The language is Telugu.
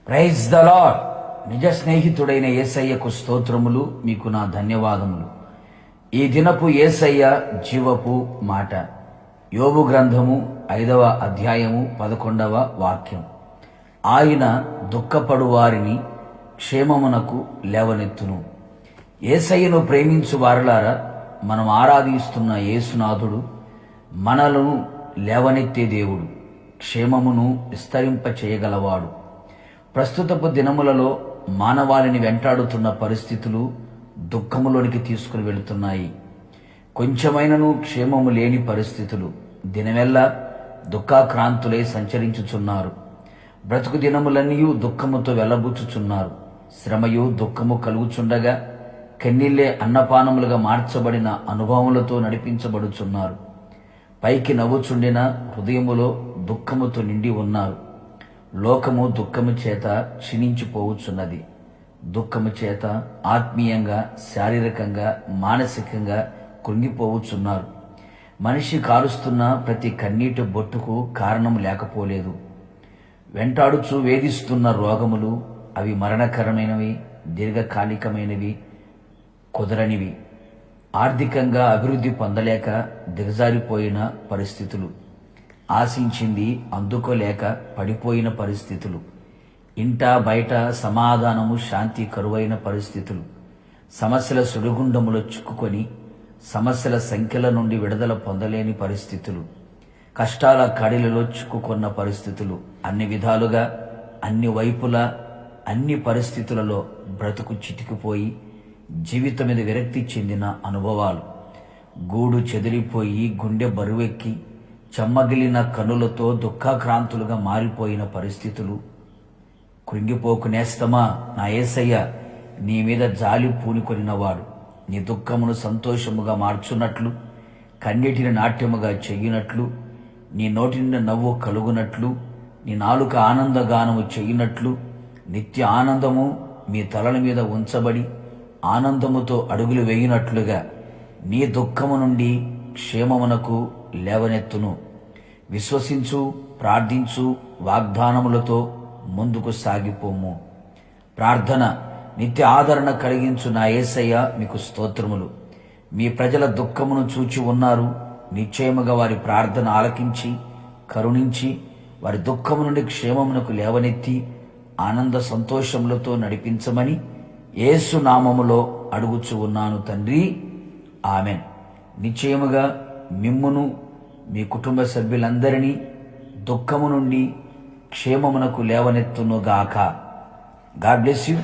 Praise the lord. నిజ స్నేహితుడైన యేసయ్యకు స్తోత్రములు, మీకు నా ధన్యవాదములు. ఈ దినపు యేసయ్య జీవపు మాట. యోబు గ్రంథము 5వ అధ్యాయము 11వ వాక్యం. ఆయన దుఃఖపడు వారిని క్షేమమునకు లేవనెత్తును. యేసయ్యను ప్రేమించు వారలారా, మనం ఆరాధిస్తున్న యేసునాథుడు మనలను లేవనెత్తే దేవుడు, క్షేమమును విస్తరింప చేయగలవాడు. ప్రస్తుతపు దినములలో మానవాళిని వెంటాడుతున్న పరిస్థితులు దుఃఖములోనికి తీసుకుని వెళుతున్నాయి. కొంచెమైనను క్షేమము లేని పరిస్థితులు. దినమెల్లా దుఃఖాక్రాంతులై సంచరించుచున్నారు. బ్రతుకు దినములన్నీ దుఃఖముతో వెళ్లబుచ్చుచున్నారు. శ్రమయు దుఃఖము కలుగుచుండగా కన్నీళ్లే అన్నపానములుగా మార్చబడిన అనుభవములతో నడిపించబడుచున్నారు. పైకి నవ్వుచుండిన హృదయములో దుఃఖముతో నిండి ఉన్నారు. లోకము దుఃఖము చేత క్షీణించిపోవచ్చున్నది. దుఃఖము చేత ఆత్మీయంగా, శారీరకంగా, మానసికంగా కృంగిపోవచ్చున్నారు. మనిషి కారుస్తున్న ప్రతి కన్నీటి బొట్టుకు కారణం లేకపోలేదు. వెంటాడుచు వేధిస్తున్న రోగములు, అవి మరణకరమైనవి, దీర్ఘకాలికమైనవి, కుదరనివి. ఆర్థికంగా అభివృద్ధి పొందలేక దిగజారిపోయిన పరిస్థితులు. ఆశించింది అందుకోలేక పడిపోయిన పరిస్థితులు. ఇంట బయట సమాధానము, శాంతి కరువైన పరిస్థితులు. సమస్యల సుడిగుండములో చిక్కుకొని సమస్యల సంఖ్యల నుండి విడుదల పొందలేని పరిస్థితులు. కష్టాల కడిలలో చిక్కుకున్న పరిస్థితులు. అన్ని విధాలుగా, అన్ని వైపులా, అన్ని పరిస్థితులలో బ్రతుకు చితికిపోయి జీవితం మీద విరక్తి చెందిన అనుభవాలు. గూడు చెదిరిపోయి గుండె బరువెక్కి చెమ్మగిలిన కనులతో దుఃఖాక్రాంతులుగా మారిపోయిన పరిస్థితులు. కృంగిపోకు నేస్తమా, నా యేసయ్య నీ మీద జాలి పూనుకొనినవాడు. నీ దుఃఖమును సంతోషముగా మార్చున్నట్లు, కన్నీటిని నాట్యముగా చెయ్యినట్లు, నీ నోటి నుండి నవ్వు కలుగునట్లు, నీ నాలుక ఆనందగానము చెయ్యినట్లు, నిత్య ఆనందము మీ తలల మీద ఉంచబడి ఆనందముతో అడుగులు వేయినట్లుగా నీ దుఃఖము నుండి క్షేమమునకు లేవనెత్తును. విశ్వసించు, ప్రార్థించు, వాగ్దానములతో ముందుకు సాగిపోము. ప్రార్థన. నిత్య ఆదరణ కలిగించు నా యేసయ్య, మీకు స్తోత్రములు. మీ ప్రజల దుఃఖమును చూచి ఉన్నారు. నిశ్చయముగా వారి ప్రార్థన ఆలకించి కరుణించి వారి దుఃఖము నుండి క్షేమమునకు లేవనెత్తి ఆనంద సంతోషములతో నడిపించమని యేసు నామములో అడుగుచు ఉన్నాను తండ్రి, ఆమెన్. నిశ్చయముగా మిమ్మును, మీ కుటుంబ సభ్యులందరినీ దుఃఖము నుండి క్షేమమునకు లేవనెత్తునుగాక. God bless you.